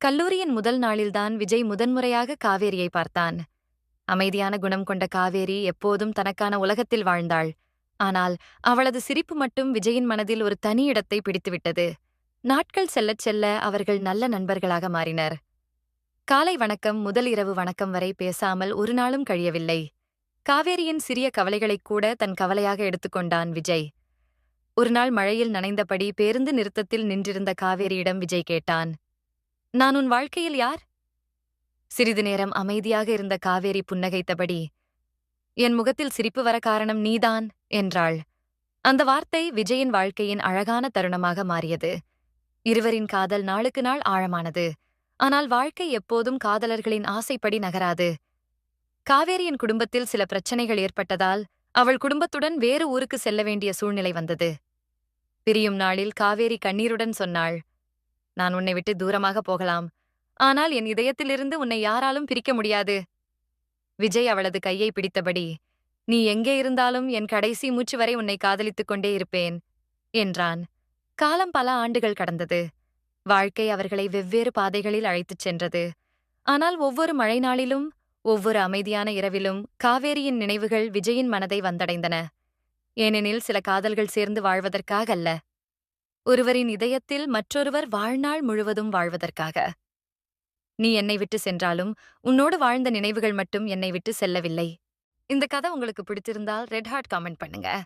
கல்லூரியின் முதல் நாளில்தான் விஜய் முதன்முறையாக காவேரியை பார்த்தான். அமைதியான குணம் கொண்ட காவேரி எப்போதும் தனக்கான உலகத்தில் வாழ்ந்தாள். ஆனால் அவளது சிரிப்பு மட்டும் விஜயின் மனதில் ஒரு தனி இடத்தை பிடித்துவிட்டது. நாட்கள் செல்லச் செல்ல அவர்கள் நல்ல நண்பர்களாக மாறினர். காலை வணக்கம் முதல் இரவு வணக்கம் வரை பேசாமல் ஒரு நாளும் கழியவில்லை. காவேரியின் சிறிய கவலைகளைக் கூட தன் கவலையாக எடுத்துக்கொண்டான் விஜய். ஒருநாள் மழையில் நனைந்தபடி பேருந்து நிறுத்தத்தில் நின்றிருந்த காவேரியிடம் விஜய் கேட்டான், "நான் உன் வாழ்க்கையில் யார்?" சிறிது நேரம் அமைதியாக இருந்த காவேரி புன்னகைத்தபடி, "என் முகத்தில் சிரிப்பு வர காரணம் நீதான்" என்றாள். அந்த வார்த்தை விஜயின் வாழ்க்கையின் அழகான தருணமாக மாறியது. இருவரின் காதல் நாளுக்கு நாள் ஆழமானது. ஆனால் வாழ்க்கை எப்போதும் காதலர்களின் ஆசைப்படி நகராது. காவேரியின் குடும்பத்தில் சில பிரச்சனைகள் ஏற்பட்டதால் அவள் குடும்பத்துடன் வேறு ஊருக்கு செல்ல வேண்டிய சூழ்நிலை வந்தது. பிரியும் நாளில் காவேரி கண்ணீருடன் சொன்னாள், "நான் உன்னை விட்டு தூரமாக போகலாம். ஆனால் என் இதயத்திலிருந்து உன்னை யாராலும் பிரிக்க முடியாது." விஜய் அவளது கையை பிடித்தபடி, "நீ எங்கே இருந்தாலும் என் கடைசி மூச்சு வரை உன்னை காதலித்துக் கொண்டே இருப்பேன்" என்றான். காலம் பல ஆண்டுகள் கடந்தது. வாழ்க்கை அவர்களை வெவ்வேறு பாதைகளில் அழைத்துச் சென்றது. ஆனால் ஒவ்வொரு மழை நாளிலும், ஒவ்வொரு அமைதியான இரவிலும் காவேரியின் நினைவுகள் விஜயின் மனதை வந்தடைந்தன. ஏனெனில் சில காதல்கள் சேர்ந்து வாழ்வதற்காக அல்ல, ஒருவரின் இதயத்தில் மற்றொருவர் வாழ்நாள் முழுவதும் வாழ்வதற்காக. நீ என்னை விட்டு சென்றாலும் உன்னோடு வாழ்ந்த நினைவுகள் மட்டும் என்னை விட்டு செல்லவில்லை. இந்த கதை உங்களுக்கு பிடித்திருந்தால் ரெட் ஹார்ட் காமெண்ட் பண்ணுங்க.